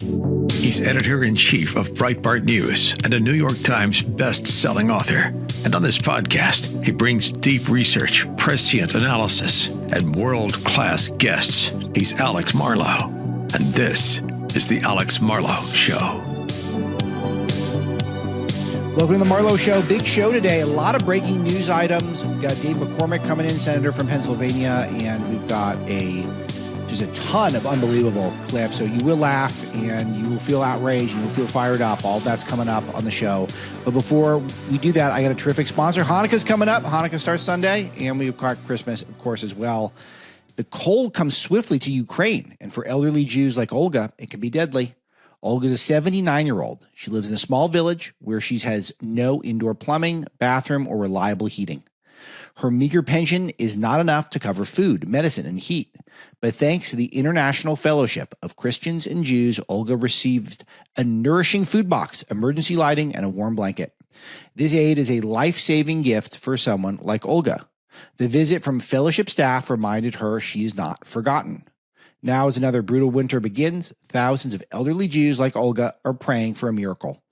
He's editor-in-chief of Breitbart News and a New York Times best-selling author. And on this podcast, he brings deep research, prescient analysis, and world-class guests. He's Alex Marlow, and this is The Alex Marlow Show. Welcome to The Marlow Show. Big show today. A lot of breaking news items. We've got Dave McCormick coming in, Senator from Pennsylvania, and we've got just a ton of unbelievable clips. So you will laugh and you will feel outraged and you will feel fired up. All that's coming up on the show. But before we do that, I got a terrific sponsor. Hanukkah's coming up. Hanukkah starts Sunday, and we've got Christmas, of course, as well. The cold comes swiftly to Ukraine, and for elderly Jews like Olga, it can be deadly. Olga's a 79-year-old. She lives in a small village where she has no indoor plumbing, bathroom, or reliable heating. Her meager pension is not enough to cover food, medicine, and heat. But thanks to the International Fellowship of Christians and Jews, Olga received a nourishing food box, emergency lighting, and a warm blanket. This aid is a life-saving gift for someone like Olga. The visit from fellowship staff reminded her she is not forgotten. Now, as another brutal winter begins, thousands of elderly Jews like Olga are praying for a miracle.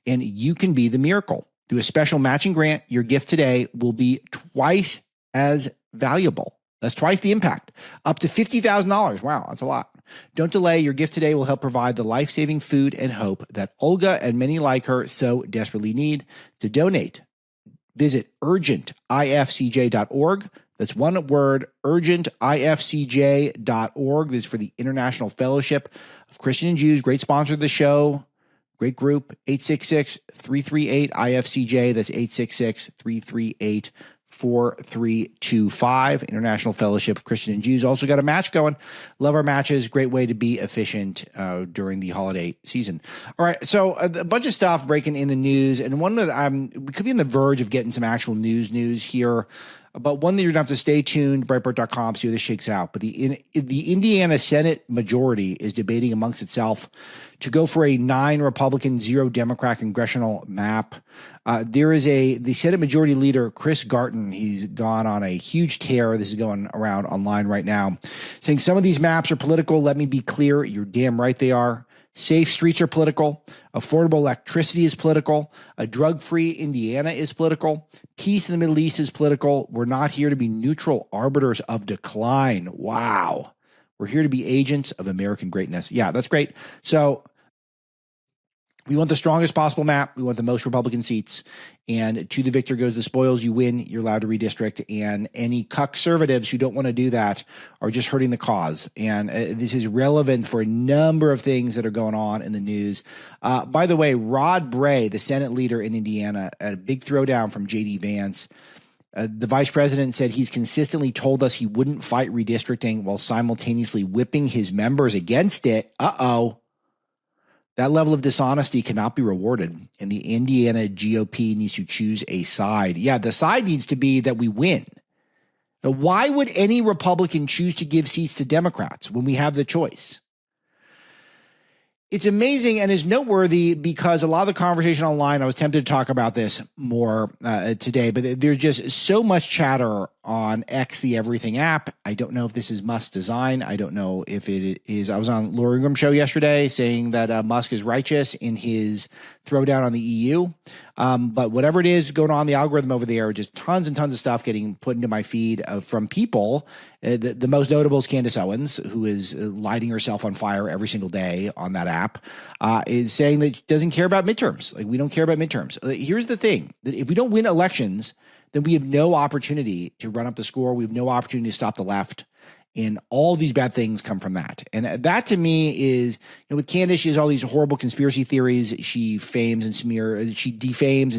And you can be the miracle. Through a special matching grant, your gift today will be twice as valuable. That's twice the impact. Up to $50,000. Wow, that's a lot. Don't delay. Your gift today will help provide the life-saving food and hope that Olga and many like her so desperately need. To donate, visit urgentifcj.org. That's one word, urgentifcj.org. This is for the International Fellowship of Christian and Jews. Great sponsor of the show. Great group, 866-338-IFCJ. That's 866-338-4325. International Fellowship of Christian and Jews. Also got a match going. Love our matches. Great way to be efficient during the holiday season. All right, so a bunch of stuff breaking in the news, and one that we could be on the verge of getting some actual news here. But one that you're going to have to stay tuned, Breitbart.com, see how this shakes out. But the Indiana Senate majority is debating amongst itself to go for a 9 Republican, 0 Democrat congressional map. There is the Senate Majority Leader, Chris Garton. He's gone on a huge tear. This is going around online right now, saying some of these maps are political. Let me be clear. You're damn right they are. Safe streets are political. Affordable electricity is political. A drug-free Indiana is political. Peace in the Middle East is political. We're not here to be neutral arbiters of decline. Wow. We're here to be agents of American greatness. Yeah, that's great. So we want the strongest possible map. We want the most Republican seats. And to the victor goes the spoils. You win. You're allowed to redistrict. And any conservatives who don't want to do that are just hurting the cause. And this is relevant for a number of things that are going on in the news. By the way, Rod Bray, the Senate leader in Indiana, had a big throwdown from J.D. Vance. The vice president said he's consistently told us he wouldn't fight redistricting while simultaneously whipping his members against it. Uh-oh. That level of dishonesty cannot be rewarded, and the Indiana GOP needs to choose a side. Yeah, the side needs to be that we win. Now, why would any Republican choose to give seats to Democrats when we have the choice? It's amazing and is noteworthy because a lot of the conversation online, I was tempted to talk about this more today, but there's just so much chatter on X, the Everything app. I don't know if this is Musk's design. I don't know if it is. I was on Laura Ingram's show yesterday saying that Musk is righteous in his throwdown on the EU. But whatever it is going on, the algorithm over there, just tons and tons of stuff getting put into my feed from people. The most notable is Candace Owens, who is lighting herself on fire every single day on that app, is saying that she doesn't care about midterms. Like, we don't care about midterms. Here's the thing, that if we don't win elections, then we have no opportunity to run up the score. We have no opportunity to stop the left. And all these bad things come from that. And that to me is, with Candace, she has all these horrible conspiracy theories. She defames and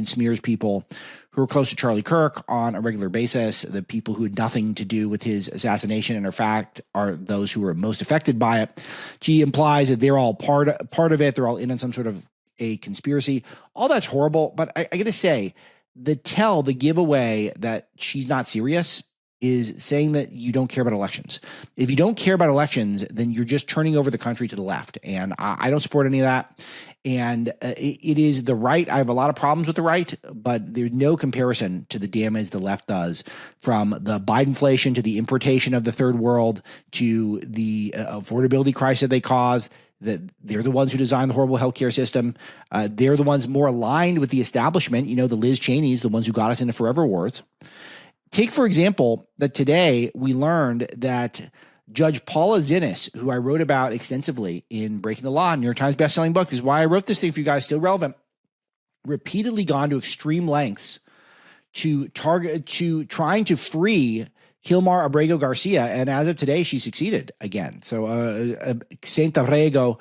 smears people who are close to Charlie Kirk on a regular basis. The people who had nothing to do with his assassination and in fact are those who were most affected by it. She implies that they're all part of it. They're all in on some sort of a conspiracy. All that's horrible. But I got to say, the giveaway that she's not serious is saying that you don't care about elections. If you don't care about elections, then you're just turning over the country to the left. And I don't support any of that. And it is the right. I have a lot of problems with the right, but there's no comparison to the damage the left does, from the Bidenflation to the importation of the third world to the affordability crisis they cause. that they're the ones who designed the horrible healthcare system. They're the ones more aligned with the establishment, the Liz Cheneys, the ones who got us into forever wars. Take, for example, that today we learned that Judge Paula Zinnes, who I wrote about extensively in Breaking the Law, New York Times bestselling book, this is why I wrote this thing for you guys, still relevant, repeatedly gone to extreme lengths to trying to free Gilmar Abrego Garcia, and as of today, she succeeded again. So Saint Abrego,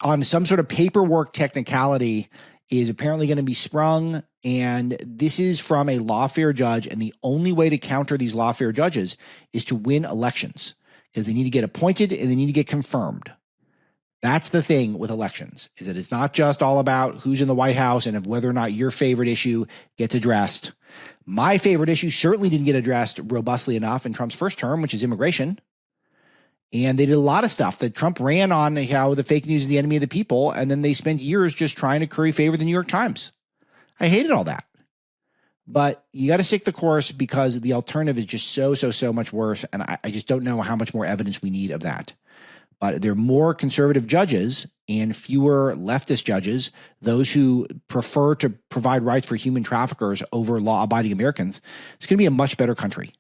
on some sort of paperwork technicality, is apparently going to be sprung, and this is from a lawfare judge, and the only way to counter these lawfare judges is to win elections, because they need to get appointed and they need to get confirmed. That's the thing with elections, is that it's not just all about who's in the White House and whether or not your favorite issue gets addressed. My favorite issue certainly didn't get addressed robustly enough in Trump's first term, which is immigration. And they did a lot of stuff that Trump ran on, how the fake news is the enemy of the people, and then they spent years just trying to curry favor with the New York Times. I hated all that. But you got to stick the course, because the alternative is just so much worse, and I just don't know how much more evidence we need of that. But there are more conservative judges and fewer leftist judges, those who prefer to provide rights for human traffickers over law-abiding Americans. It's going to be a much better country.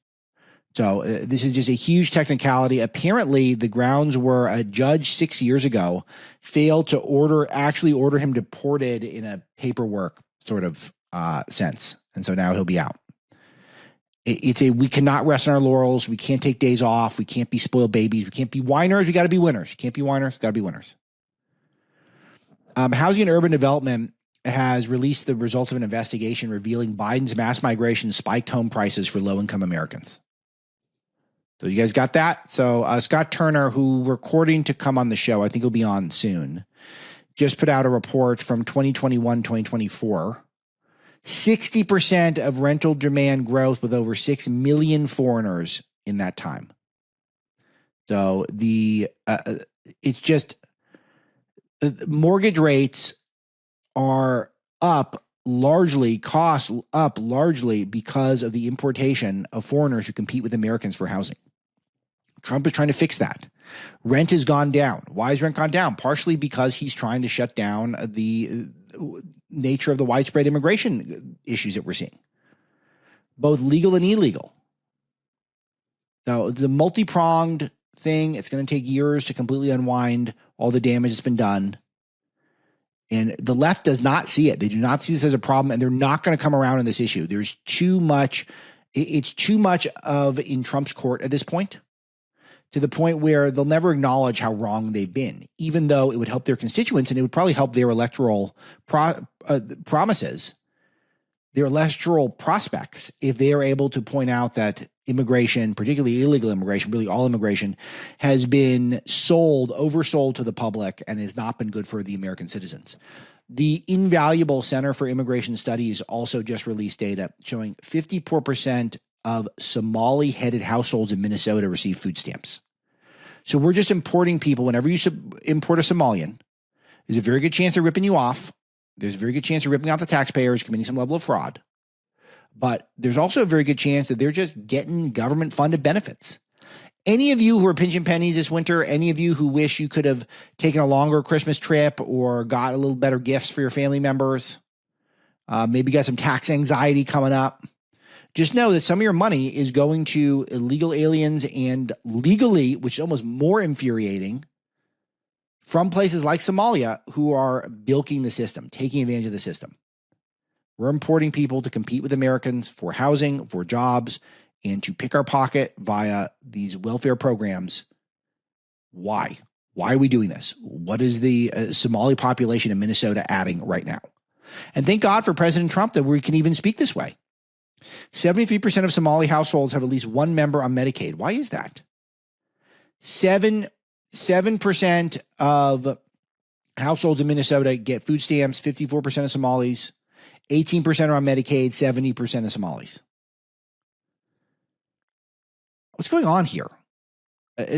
So this is just a huge technicality. Apparently, the grounds were a judge 6 years ago failed to actually order him deported in a paperwork sort of sense. And so now he'll be out. We cannot rest on our laurels. We can't take days off. We can't be spoiled babies. We can't be whiners. We got to be winners. Can't be whiners. Got to be winners. Housing and Urban Development has released the results of an investigation revealing Biden's mass migration spiked home prices for low-income Americans. So you guys got that? So Scott Turner, who we're recording to come on the show, I think he'll be on soon, just put out a report from 2021, 2024. 60% of rental demand growth, with over 6 million foreigners in that time. So it's just mortgage rates are up largely, costs up largely because of the importation of foreigners who compete with Americans for housing. Trump is trying to fix that. Rent has gone down. Why has rent gone down? Partially because he's trying to shut down the nature of the widespread immigration issues that we're seeing, both legal and illegal. Now, it's a multi-pronged thing. It's going to take years to completely unwind all the damage that's been done. And the left does not see it. They do not see this as a problem, and they're not going to come around on this issue. There's too much. It's too much of in Trump's court at this point, to the point where they'll never acknowledge how wrong they've been, even though it would help their constituents and it would probably help their electoral promises, their electoral prospects, if they are able to point out that immigration, particularly illegal immigration, really all immigration, has been oversold to the public and has not been good for the American citizens. The invaluable Center for Immigration Studies also just released data showing 54% of Somali-headed households in Minnesota receive food stamps. So we're just importing people. Whenever you import a Somalian, there's a very good chance they're ripping you off. There's a very good chance they're ripping off the taxpayers, committing some level of fraud. But there's also a very good chance that they're just getting government-funded benefits. Any of you who are pinching pennies this winter, any of you who wish you could have taken a longer Christmas trip or got a little better gifts for your family members, maybe got some tax anxiety coming up, just know that some of your money is going to illegal aliens and legally, which is almost more infuriating, from places like Somalia who are bilking the system, taking advantage of the system. We're importing people to compete with Americans for housing, for jobs, and to pick our pocket via these welfare programs. Why? Why are we doing this? What is the Somali population in Minnesota adding right now? And thank God for President Trump that we can even speak this way. 73% of Somali households have at least one member on Medicaid. Why is that? 7% of households in Minnesota get food stamps, 54% of Somalis, 18% are on Medicaid, 70% of Somalis. What's going on here?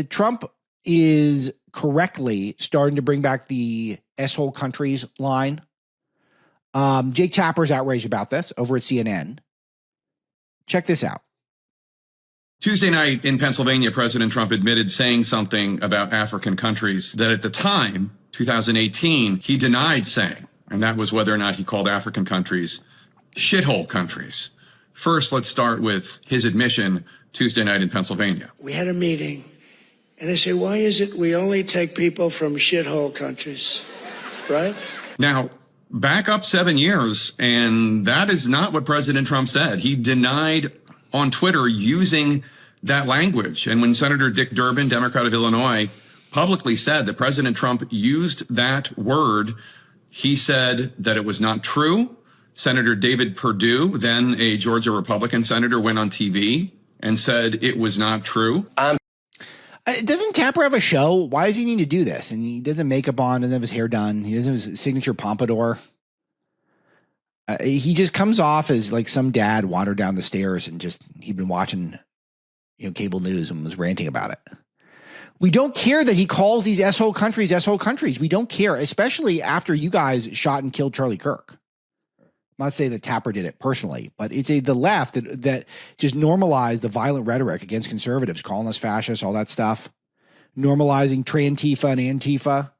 Trump is correctly starting to bring back the S-hole countries line. Jake Tapper's outraged about this over at CNN. Check this out. Tuesday night in Pennsylvania, President Trump admitted saying something about African countries that at the time 2018, he denied saying, and that was whether or not he called African countries shithole countries. First, let's start with his admission Tuesday night in Pennsylvania. We had a meeting, and I said, why is it we only take people from shithole countries, right? Now, back up 7 years, and that is not what President Trump said. He denied on Twitter using that language. And when Senator Dick Durbin, Democrat of Illinois, publicly said that President Trump used that word, he said that it was not true. Senator David Perdue, then a Georgia Republican senator, went on TV and said it was not true. Doesn't Tapper have a show? Why does he need to do this? And he doesn't have makeup on, doesn't have his hair done. He doesn't have his signature pompadour. He just comes off as like some dad wandered down the stairs and just he'd been watching, cable news and was ranting about it. We don't care that he calls these S-hole countries S-hole countries. We don't care, especially after you guys shot and killed Charlie Kirk. I'm not saying that Tapper did it personally, but it's the left that just normalized the violent rhetoric against conservatives, calling us fascists, all that stuff, normalizing Antifa and Antifa.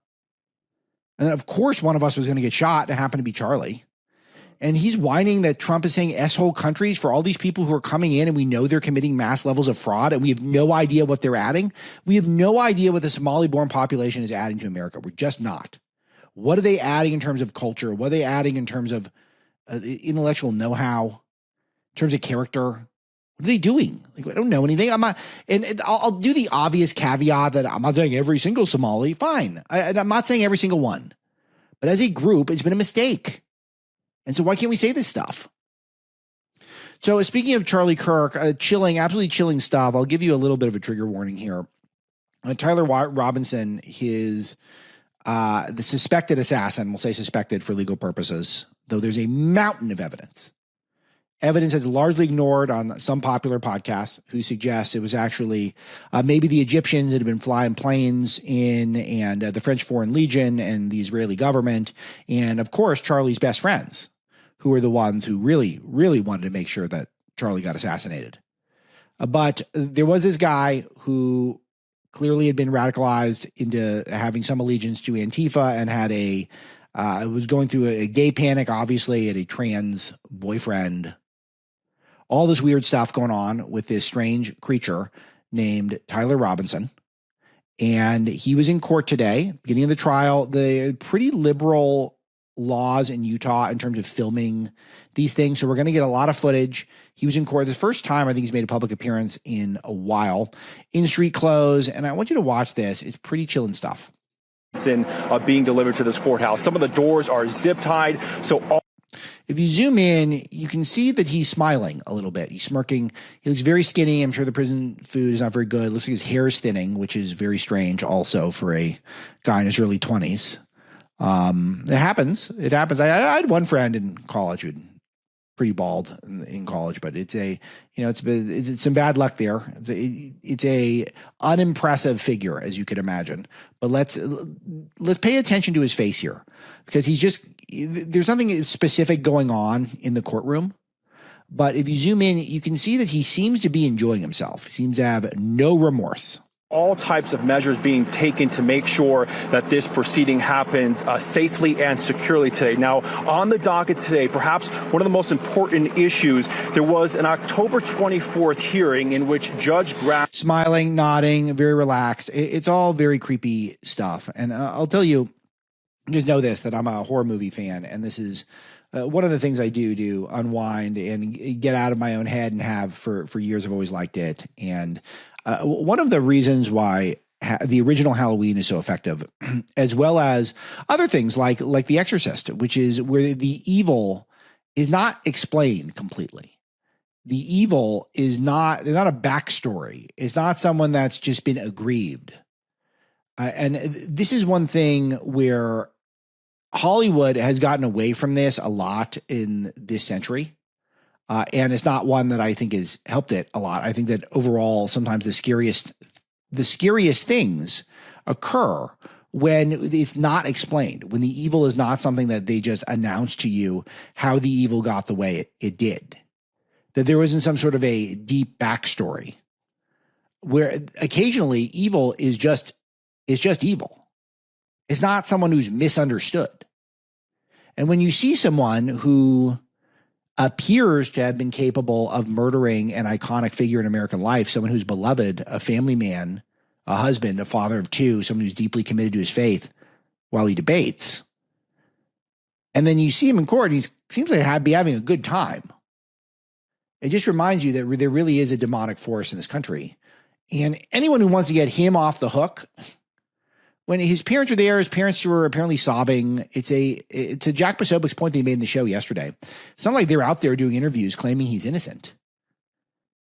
And then, of course, one of us was going to get shot. It happened to be Charlie. And he's whining that Trump is saying S-hole countries for all these people who are coming in and we know they're committing mass levels of fraud and we have no idea what they're adding. We have no idea what the Somali-born population is adding to America. We're just not. What are they adding in terms of culture? What are they adding in terms of intellectual know-how, in terms of character? What are they doing? Like, I don't know anything. I'm not, and I'll do the obvious caveat that I'm not saying every single Somali. Fine. I'm not saying every single one. But as a group, it's been a mistake. And so why can't we say this stuff? So speaking of Charlie Kirk, absolutely chilling stuff. I'll give you a little bit of a trigger warning here. Tyler Robinson, the suspected assassin, we'll say suspected for legal purposes, though there's a mountain of evidence. Evidence that's largely ignored on some popular podcasts who suggests it was actually maybe the Egyptians that had been flying planes in and the French Foreign Legion and the Israeli government. And of course, Charlie's best friends, who were the ones who really, really wanted to make sure that Charlie got assassinated. But there was this guy who clearly had been radicalized into having some allegiance to Antifa and had was going through a gay panic, obviously, had a trans boyfriend. All this weird stuff going on with this strange creature named Tyler Robinson. And he was in court today, beginning of the trial. The pretty liberal laws in Utah in terms of filming these things. So we're going to get a lot of footage. He was in court the first time I think he's made a public appearance in a while, in street clothes. And I want you to watch this. It's pretty chilling stuff. Being delivered to this courthouse. Some of the doors are zip tied. If you zoom in, you can see that he's smiling a little bit. He's smirking. He looks very skinny. I'm sure the prison food is not very good. It looks like his hair is thinning, which is very strange also for a guy in his early 20s. It happens. It happens. I had one friend in college who'd pretty bald in college, but it's some bad luck there. It's a unimpressive figure, as you could imagine. But let's pay attention to his face here, because there's nothing specific going on in the courtroom. But if you zoom in, you can see that he seems to be enjoying himself. He seems to have no remorse. All types of measures being taken to make sure that this proceeding happens safely and securely today. Now, on the docket today, perhaps one of the most important issues, there was an October 24th hearing in which Judge Graff... Smiling, nodding, very relaxed. It's all very creepy stuff. And I'll tell you, just know this, that I'm a horror movie fan, and this is one of the things I do to unwind and get out of my own head and have for years. I've always liked it. And one of the reasons why the original Halloween is so effective, as well as other things like The Exorcist, which is where the evil is not explained completely. The evil is not a backstory. It's not someone that's just been aggrieved. And this is one thing where Hollywood has gotten away from this a lot in this century. And it's not one that I think has helped it a lot. I think that overall, sometimes the scariest things occur when it's not explained, when the evil is not something that they just announce to you how the evil got the way it did, that there wasn't some sort of a deep backstory, where occasionally evil is just evil. is not someone who's misunderstood. And when you see someone who appears to have been capable of murdering an iconic figure in American life, someone who's beloved, a family man, a husband, a father of two, someone who's deeply committed to his faith while he debates, and then you see him in court, and he seems like be having a good time. It just reminds you that there really is a demonic force in this country. And anyone who wants to get him off the hook, when his parents were there, his parents were apparently sobbing. It's a Jack Posobiec's point that he made in the show yesterday. It's not like they're out there doing interviews claiming he's innocent.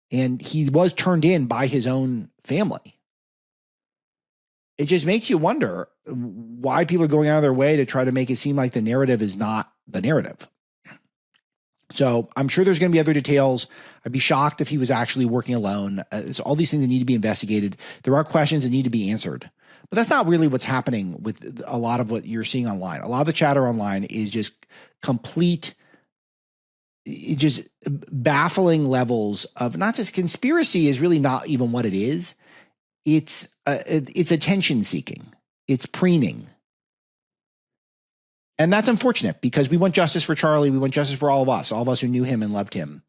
And he was turned in by his own family. It just makes you wonder why people are going out of their way to try to make it seem like the narrative is not the narrative. So I'm sure there's going to be other details. I'd be shocked if he was actually working alone. It's all these things that need to be investigated. There are questions that need to be answered. But that's not really what's happening with a lot of what you're seeing online. A lot of the chatter online is just complete, just baffling levels of not just conspiracy is really not even what it is. It's attention seeking. It's preening. And that's unfortunate because we want justice for Charlie. We want justice for all of us who knew him and loved him.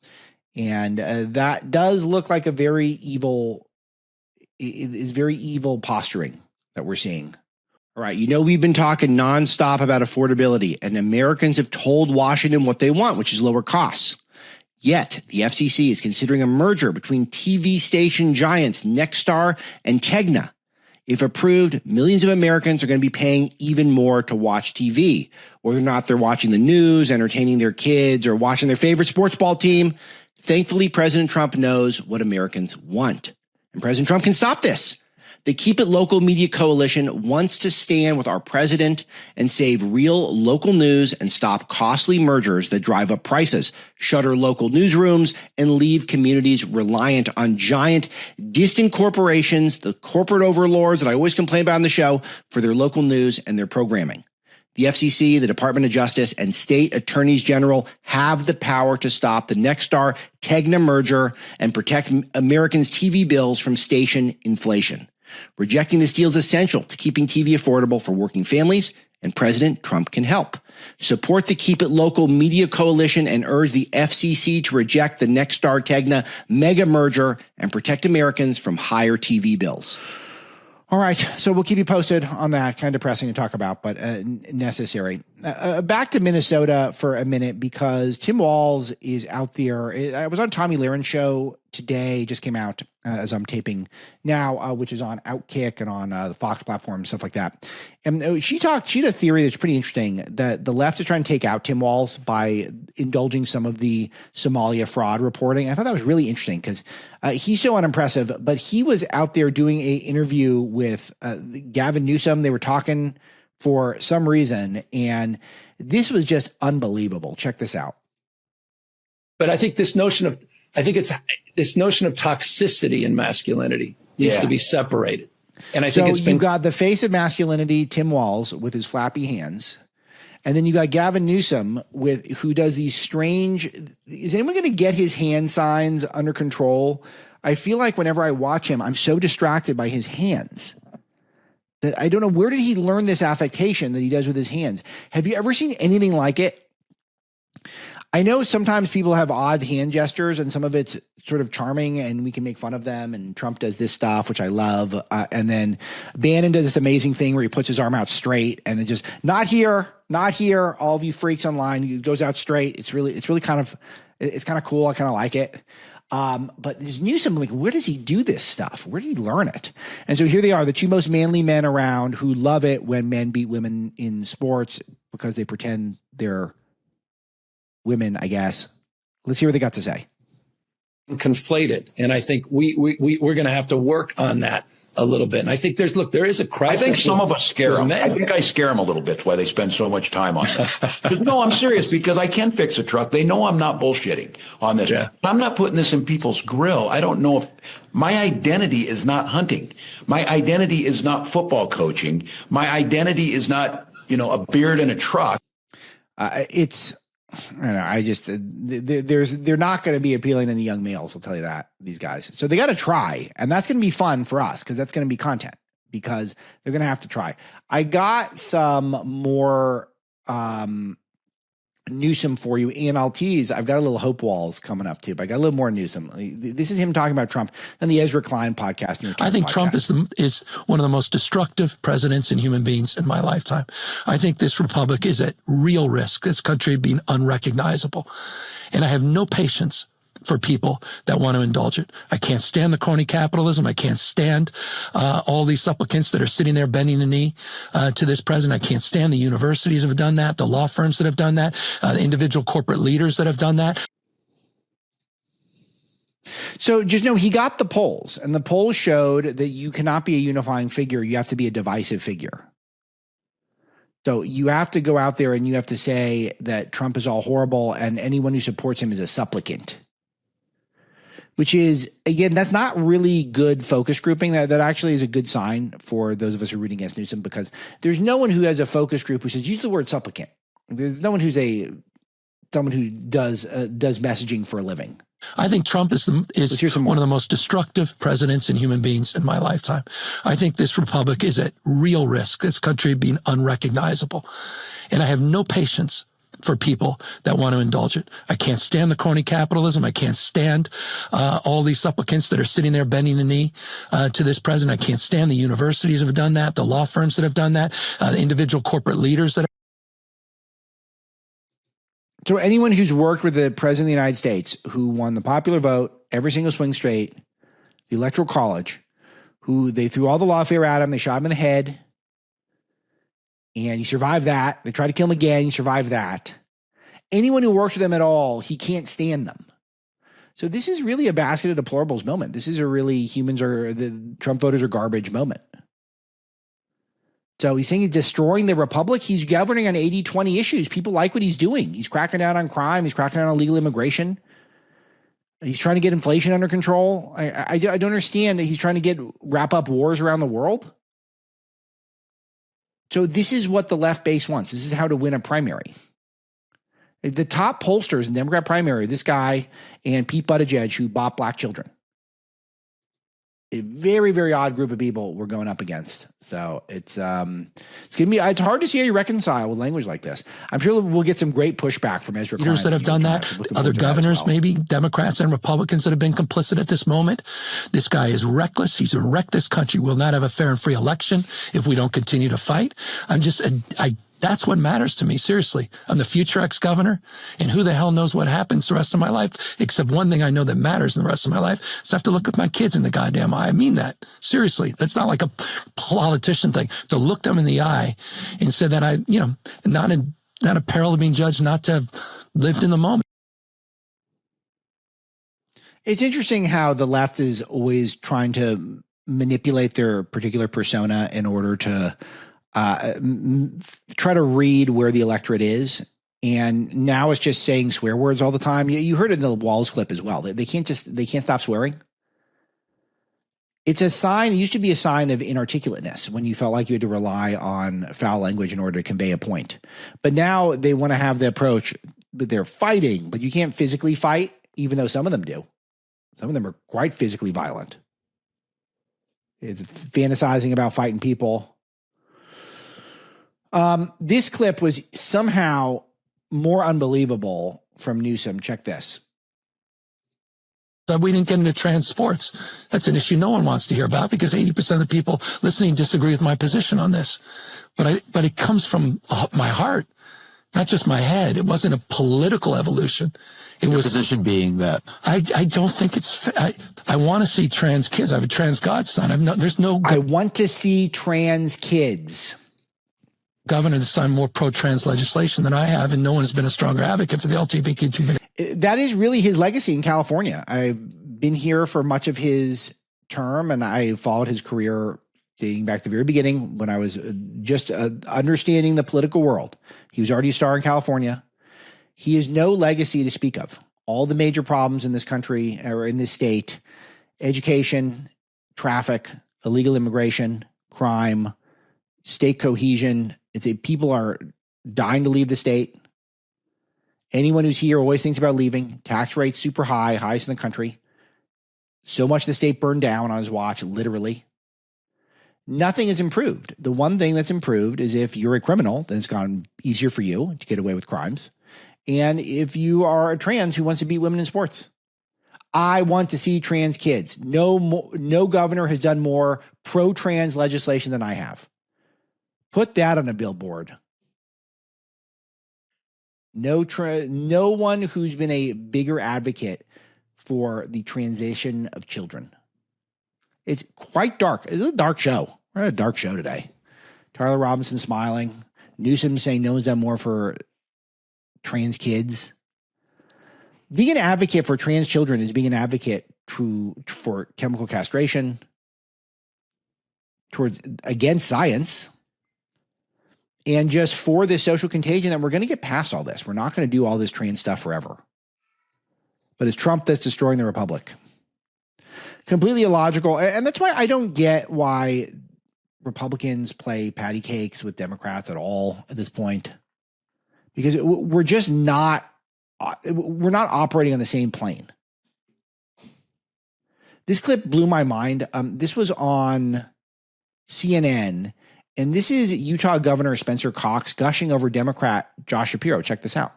And that does look like a very evil, is very evil posturing that we're seeing. All right. You know, we've been talking nonstop about affordability, and Americans have told Washington what they want, which is lower costs. Yet the FCC is considering a merger between TV station giants Nexstar and Tegna. If approved, millions of Americans are going to be paying even more to watch TV, whether or not they're watching the news, entertaining their kids, or watching their favorite sports ball team. Thankfully, President Trump knows what Americans want, and President Trump can stop this. The Keep It Local Media Coalition wants to stand with our president and save real local news and stop costly mergers that drive up prices, shutter local newsrooms, and leave communities reliant on giant, distant corporations, the corporate overlords that I always complain about on the show, for their local news and their programming. The FCC, the Department of Justice, and state attorneys general have the power to stop the Nexstar-Tegna merger and protect Americans' TV bills from station inflation. Rejecting this deal is essential to keeping TV affordable for working families, and President Trump can help. Support the Keep It Local Media Coalition and urge the FCC to reject the Nexstar-Tegna mega merger and protect Americans from higher TV bills. All right, so we'll keep you posted on that. Kind of depressing to talk about, but necessary. Back to Minnesota for a minute because Tim Walz is out there. I was on Tommy Lahren show today, just came out as I'm taping now, which is on Outkick and on the Fox platform and stuff like that. And she had a theory that's pretty interesting that the left is trying to take out Tim Walz by indulging some of the Somalia fraud reporting. I thought that was really interesting because he's so unimpressive, but he was out there doing an interview with Gavin Newsom. They were talking for some reason, and this was just unbelievable. Check this out. But I think this notion of toxicity in masculinity needs to be separated. And I think you've got the face of masculinity, Tim Walz, with his flappy hands. And then you got Gavin Newsom who does these strange, is anyone going to get his hand signs under control? I feel like whenever I watch him, I'm so distracted by his hands that I don't know, where did he learn this affectation that he does with his hands? Have you ever seen anything like it? I know sometimes people have odd hand gestures and some of it's sort of charming and we can make fun of them. And Trump does this stuff, which I love. And then Bannon does this amazing thing where he puts his arm out straight and it just, not here. All of you freaks online, he goes out straight. It's really kind of cool. I kind of like it. But there's Newsom, like, where does he do this stuff? Where did he learn it? And so here they are, the two most manly men around who love it when men beat women in sports because they pretend they're women, I guess. Let's hear what they got to say. Conflated. And I think we're going to have to work on that a little bit. And I think there is a crisis. I think some of us scare them. I think I scare them a little bit why they spend so much time on it. No, I'm serious because I can fix a truck. They know I'm not bullshitting on this. Yeah. I'm not putting this in people's grill. I don't know if my identity is not hunting. My identity is not football coaching. My identity is not, a beard and a truck. They're not going to be appealing to the young males. I'll tell you that, these guys. So they got to try. And that's going to be fun for us because that's going to be content because they're going to have to try. I got some more Newsom for you, and I'll tease. I've got a little Hope Walls coming up too, but I got a little more Newsom. This is him talking about Trump and the Ezra Klein podcast. I think Trump is one of the most destructive presidents and human beings in my lifetime. I think this republic is at real risk, this country being unrecognizable. And I have no patience for people that want to indulge it. I can't stand the crony capitalism. I can't stand all these supplicants that are sitting there bending the knee to this president. I can't stand the universities that have done that, the law firms that have done that, the individual corporate leaders that have done that. So just know he got the polls, and the polls showed that you cannot be a unifying figure. You have to be a divisive figure. So you have to go out there and you have to say that Trump is all horrible and anyone who supports him is a supplicant. Which is, again, that's not really good focus grouping. That actually is a good sign for those of us who are rooting against Newsom, because there's no one who has a focus group who says, use the word supplicant. There's no one who's someone who does messaging for a living. I think Trump is one of the most destructive presidents and human beings in my lifetime. I think this republic is at real risk, this country being unrecognizable. And I have no patience for people that want to indulge it. I can't stand the crony capitalism. I can't stand all these supplicants that are sitting there bending the knee to this president. I can't stand the universities that have done that, the law firms that have done that, the individual corporate leaders that have. So anyone who's worked with the president of the United States, who won the popular vote, every single swing state, the Electoral College, who they threw all the lawfare at him, they shot him in the head, and he survived that. They tried to kill him again. He survived that. Anyone who works with them at all, he can't stand them. So this is really a basket of deplorables moment. This is a really the Trump voters are garbage moment. So he's saying he's destroying the republic. He's governing on 80-20 issues. People like what he's doing. He's cracking down on crime. He's cracking down on illegal immigration. He's trying to get inflation under control. I don't understand. He's trying to wrap up wars around the world. So this is what the left base wants. This is how to win a primary. The top pollsters in the Democrat primary, this guy and Pete Buttigieg, who bought black children. A very, very odd group of people we're going up against. So it's hard to see how you reconcile with language like this. I'm sure we'll get some great pushback from Ezra Klein. Leaders that have done that, other governors, maybe Democrats and Republicans that have been complicit at this moment. This guy is reckless. He's wrecked this country. We'll not have a fair and free election if we don't continue to fight. That's what matters to me, seriously. I'm the future ex-governor, and who the hell knows what happens the rest of my life, except one thing I know that matters in the rest of my life is I have to look at my kids in the goddamn eye. I mean that. Seriously. That's not like a politician thing. To look them in the eye and say that not a peril of being judged, not to have lived in the moment. It's interesting how the left is always trying to manipulate their particular persona in order to try to read where the electorate is. And now it's just saying swear words all the time. You heard it in the Walls clip as well. They can't stop swearing. It's a sign. It used to be a sign of inarticulateness when you felt like you had to rely on foul language in order to convey a point. But now they want to have the approach that they're fighting, but you can't physically fight, even though some of them do. Some of them are quite physically violent. It's fantasizing about fighting people. This clip was somehow more unbelievable from Newsom. Check this. We didn't get into trans sports. That's an issue no one wants to hear about because 80% of the people listening disagree with my position on this. But it comes from my heart, not just my head. It wasn't a political evolution. It was position being that I don't think it's. I want to see trans kids. I have a trans godson. I want to see trans kids. Governor to sign more pro-trans legislation than I have, and no one has been a stronger advocate for the LGBTQ community. That is really his legacy in California. I've been here for much of his term, and I followed his career dating back to the very beginning when I was just understanding the political world. He was already a star in California. He has no legacy to speak of. All the major problems in this country or in this state, education, traffic, illegal immigration, crime, state cohesion. People are dying to leave the state. Anyone who's here always thinks about leaving. Tax rates super high, highest in the country. So much the state burned down on his watch, literally. Nothing has improved. The one thing that's improved is if you're a criminal, then it's gotten easier for you to get away with crimes. And if you are a trans who wants to beat women in sports, I want to see trans kids. No governor has done more pro-trans legislation than I have. Put that on a billboard. No one who's been a bigger advocate for the transition of children. It's quite dark. It's a dark show. We're at a dark show today. Tyler Robinson smiling. Newsom saying no one's done more for trans kids. Being an advocate for trans children is being an advocate for chemical castration, against science, and just for this social contagion that we're going to get past all this. We're not going to do all this trans stuff forever. But it's Trump that's destroying the republic. Completely illogical. And that's why I don't get why Republicans play patty cakes with Democrats at all at this point. Because we're just not operating on the same plane. This clip blew my mind. This was on CNN, and this is Utah Governor Spencer Cox gushing over Democrat Josh Shapiro. Check this out.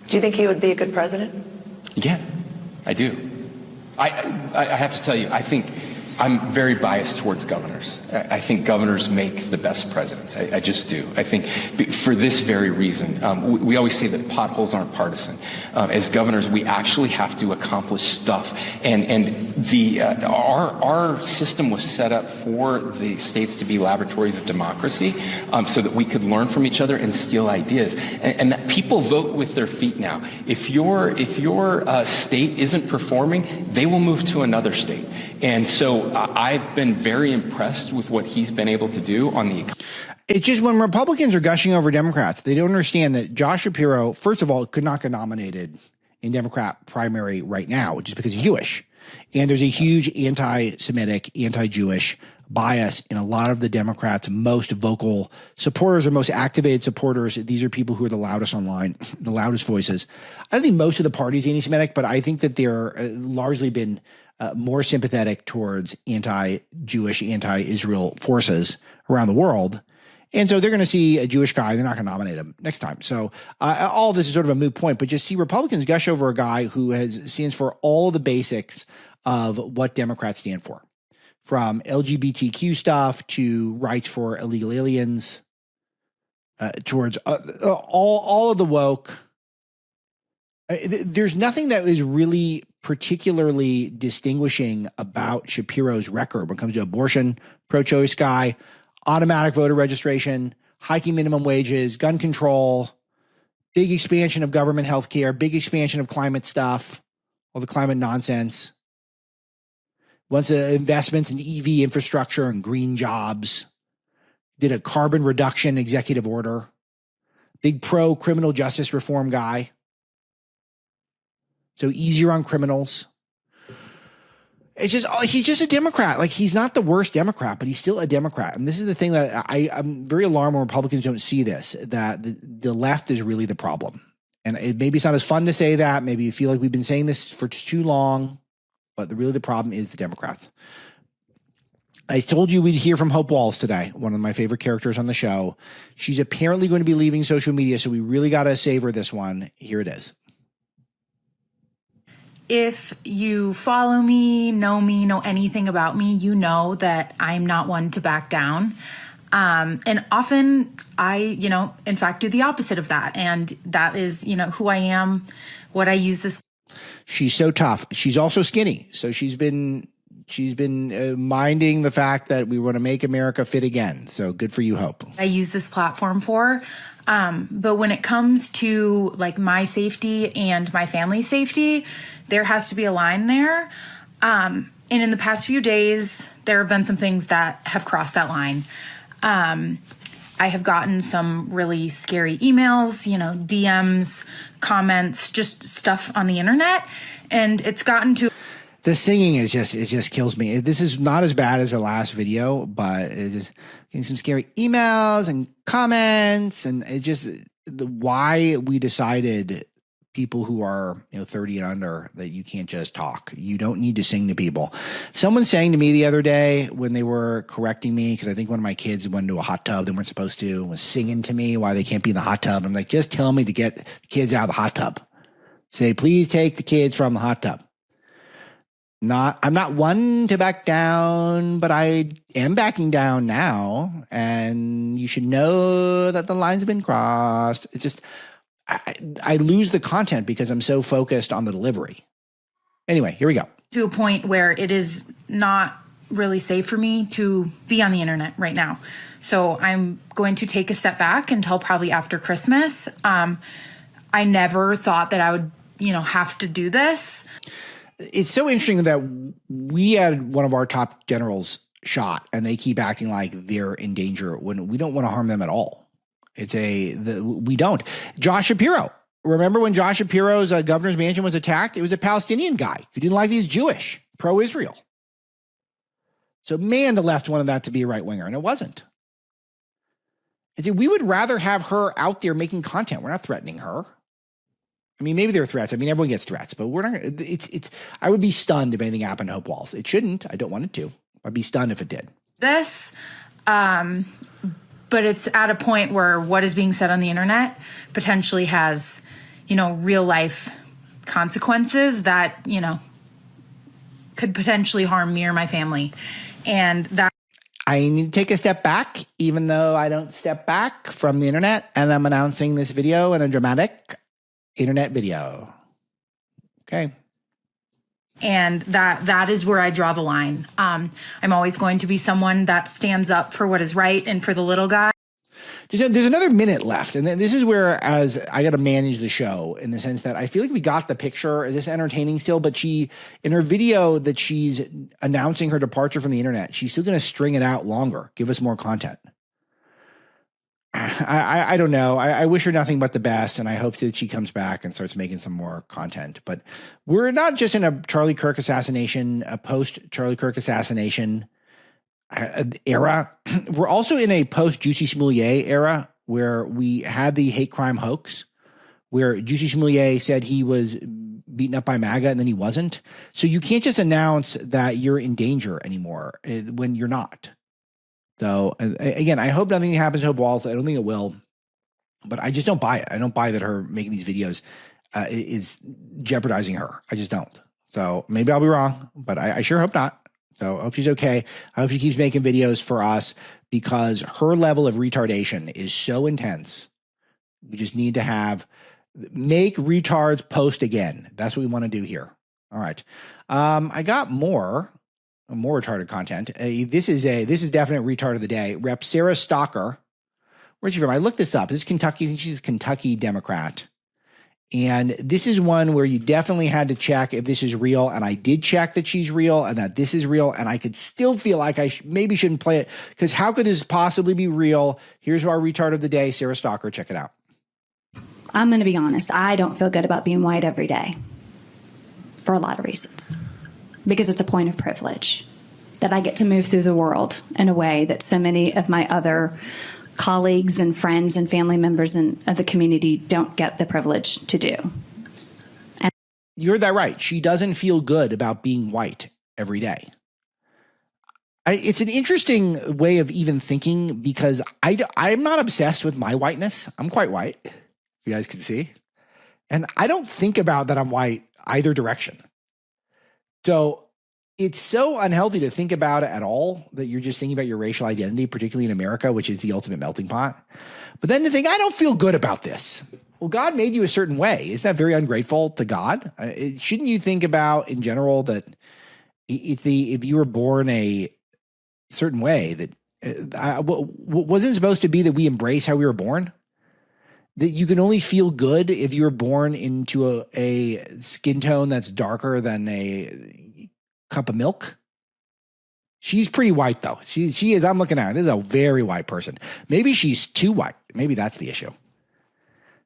Do you think he would be a good president? Yeah, I do. I have to tell you, I think I'm very biased towards governors. I think governors make the best presidents. I just do. I think for this very reason, we always say that potholes aren't partisan. As governors, we actually have to accomplish stuff. And our system was set up for the states to be laboratories of democracy, so that we could learn from each other and steal ideas. And that people vote with their feet now. If your state isn't performing, they will move to another state. And so I've been very impressed with what he's been able to do on the. It's just when Republicans are gushing over Democrats, they don't understand that Josh Shapiro, first of all, could not get nominated in Democrat primary right now, just because he's Jewish. And there's a huge anti-Semitic, anti-Jewish bias in a lot of the Democrats' most vocal supporters or most activated supporters. These are people who are the loudest online, the loudest voices. I don't think most of the party's anti-Semitic, but I think that they're largely been more sympathetic towards anti-Jewish, anti-Israel forces around the world. And so they're going to see a Jewish guy. They're not going to nominate him next time. So all of this is sort of a moot point, but just see Republicans gush over a guy who stands for all the basics of what Democrats stand for, from LGBTQ stuff to rights for illegal aliens, towards all of the woke. There's nothing that is really particularly distinguishing about Shapiro's record when it comes to abortion, pro-choice guy, automatic voter registration, hiking minimum wages, gun control, big expansion of government health care, big expansion of climate stuff, all the climate nonsense. Wants investments in EV infrastructure and green jobs. Did a carbon reduction executive order. Big pro-criminal justice reform guy. So easier on criminals. It's just, he's just a Democrat. Like, he's not the worst Democrat, but he's still a Democrat. And this is the thing that I'm very alarmed when Republicans don't see this, that the left is really the problem. And maybe it's not as fun to say that. Maybe you feel like we've been saying this for too long, but really the problem is the Democrats. I told you we'd hear from Hope Walls today, one of my favorite characters on the show. She's apparently going to be leaving social media, so we really got to savor this one. Here it is. If you follow me, know anything about me, you know that I'm not one to back down. And often I, in fact, do the opposite of that. And that is, who I am, what I use this. She's so tough. She's also skinny. So she's been minding the fact that we want to make America fit again. So good for you, Hope. I use this platform for. But when it comes to like my safety and my family's safety, there has to be a line there. And in the past few days, there have been some things that have crossed that line. I have gotten some really scary emails, DMs, comments, just stuff on the internet. And it's gotten to... The singing it just kills me. This is not as bad as the last video, but it's just getting some scary emails and comments, and it just why we decided people who are 30 and under that you can't just talk. You don't need to sing to people. Someone saying to me the other day when they were correcting me, because I think one of my kids went into a hot tub they weren't supposed to, and was singing to me why they can't be in the hot tub. I'm like, just tell me to get the kids out of the hot tub. Say, please take the kids from the hot tub. I'm not one to back down, but I am backing down now, and you should know that the lines have been crossed. It's just, I lose the content because I'm so focused on the delivery. Anyway, here we go. To a point where it is not really safe for me to be on the internet right now. So I'm going to take a step back until probably after Christmas. I never thought that I would, have to do this. It's so interesting that we had one of our top generals shot and they keep acting like they're in danger when we don't want to harm them at all. We don't. Josh Shapiro. Remember when Josh Shapiro's governor's mansion was attacked? It was a Palestinian guy who didn't like these Jewish, pro-Israel. So, man, the left wanted that to be a right-winger, and it wasn't. We would rather have her out there making content. We're not threatening her. I mean, maybe there are threats. I mean, everyone gets threats, but we're not. I would be stunned if anything happened to Hope Walls. It shouldn't. I don't want it to. I'd be stunned if it did. But it's at a point where what is being said on the internet potentially has, real life consequences that, could potentially harm me or my family. And that I need to take a step back, even though I don't step back from the internet, and I'm announcing this video in a dramatic internet video. Okay. And that is where I draw the line. I'm always going to be someone that stands up for what is right and for the little guy. There's another minute left. And this is where, as I got to manage the show in the sense that I feel like we got the picture. Is this entertaining still? But in her video that she's announcing her departure from the internet, she's still going to string it out longer, give us more content. I don't know. I wish her nothing but the best, and I hope that she comes back and starts making some more content. But we're not just in a Charlie Kirk assassination, a post-Charlie Kirk assassination era. We're also in a post-Juicy Smollett era where we had the hate crime hoax, where Juicy Smollett said he was beaten up by MAGA and then he wasn't. So you can't just announce that you're in danger anymore when you're not. So again, I hope nothing happens to Hope Walls. I don't think it will, but I just don't buy it. I don't buy that her making these videos is jeopardizing her. I just don't. So maybe I'll be wrong, but I sure hope not. So I hope she's okay. I hope she keeps making videos for us because her level of retardation is so intense. We just need to make retards post again. That's what we want to do here. All right. I got more retarded content. This is definite retard of the day. Rep Sarah Stocker. Where's she from? I looked this up. This is Kentucky. I think she's a Kentucky Democrat. And this is one where you definitely had to check if this is real. And I did check that she's real and that this is real. And I could still feel like I maybe shouldn't play it because how could this possibly be real? Here's our retard of the day, Sarah Stocker. Check it out. I'm going to be honest. I don't feel good about being white every day for a lot of reasons. Because it's a point of privilege that I get to move through the world in a way that so many of my other colleagues and friends and family members of the community don't get the privilege to do. And you're that right. She doesn't feel good about being white every day. It's an interesting way of even thinking because I'm not obsessed with my whiteness. I'm quite white, if you guys can see. And I don't think about that I'm white either direction. So it's so unhealthy to think about it at all that you're just thinking about your racial identity, particularly in America, which is the ultimate melting pot. But then to think, I don't feel good about this. Well, God made you a certain way. Isn't that very ungrateful to God? Shouldn't you think about in general that if you were born a certain way that wasn't it supposed to be that we embrace how we were born? That you can only feel good if you were born into a skin tone that's darker than a cup of milk. She's pretty white though. She is. I'm looking at her. This is a very white person. Maybe she's too white. Maybe that's the issue.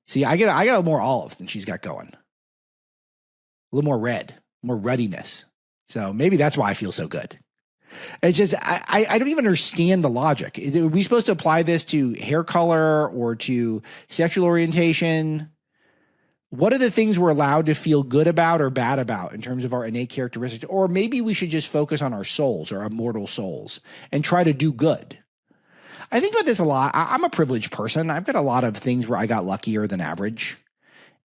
See, I got more olive than she's got going. A little more red, more ruddiness. So maybe that's why I feel so good. It's just, I don't even understand the logic. Are we supposed to apply this to hair color or to sexual orientation? What are the things we're allowed to feel good about or bad about in terms of our innate characteristics? Or maybe we should just focus on our souls, our immortal souls, and try to do good. I think about this a lot. I'm a privileged person. I've got a lot of things where I got luckier than average.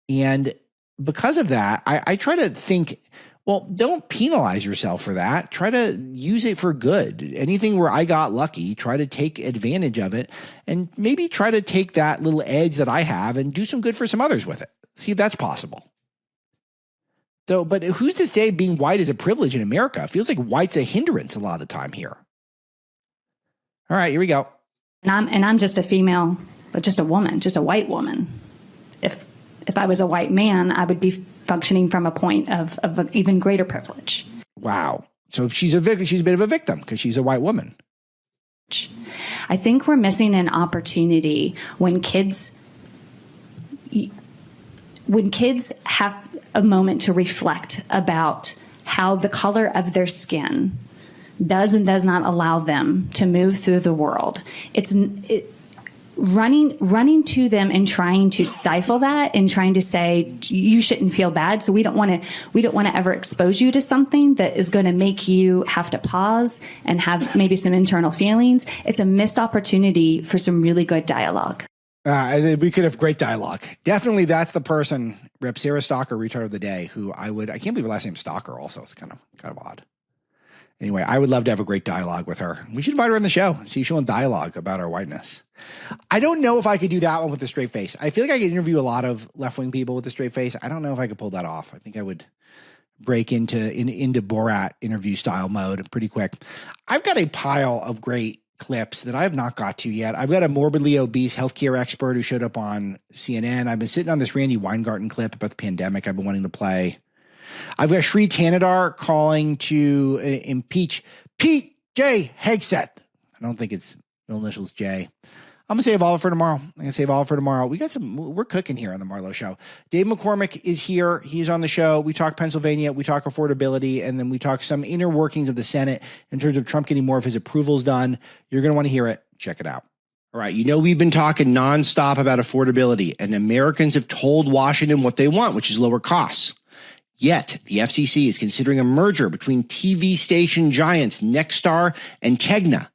And because of that, I try to think, well, don't penalize yourself for that. Try to use it for good. Anything where I got lucky, try to take advantage of it and maybe try to take that little edge that I have and do some good for some others with it. See if that's possible. So, but who's to say being white is a privilege in America? It feels like white's a hindrance a lot of the time here. All right, here we go. And I'm just a female, but just a woman, just a white woman. If I was a white man, I would be functioning from a point of an even greater privilege. Wow. So she's a bit of a victim because she's a white woman. I think we're missing an opportunity when kids have a moment to reflect about how the color of their skin does and does not allow them to move through the world. Running to them and trying to stifle that and trying to say you shouldn't feel bad. So we don't want to ever expose you to something that is going to make you have to pause and have maybe some internal feelings. It's a missed opportunity for some really good dialogue. We could have great dialogue. Definitely, that's the person, Rep. Sarah Stalker, retard of the day, who I can't believe her last name's Stalker. Also, it's kind of odd. Anyway, I would love to have a great dialogue with her. We should invite her on the show, see if she'll dialogue about our whiteness. I don't know if I could do that one with a straight face. I feel like I could interview a lot of left-wing people with a straight face. I don't know if I could pull that off. I think I would break into Borat interview style mode pretty quick. I've got a pile of great clips that I have not got to yet. I've got a morbidly obese healthcare expert who showed up on CNN. I've been sitting on this Randy Weingarten clip about the pandemic I've been wanting to play. I've got Sri Tanadar calling to impeach Pete J. Hegseth. I don't think it's middle initials J. I'm going to save all of it for tomorrow. We're cooking here on the Marlow Show. Dave McCormick is here. He's on the show. We talk Pennsylvania. We talk affordability. And then we talk some inner workings of the Senate in terms of Trump getting more of his approvals done. You're going to want to hear it. Check it out. All right. We've been talking nonstop about affordability, and Americans have told Washington what they want, which is lower costs. Yet, the FCC is considering a merger between TV station giants Nexstar and Tegna.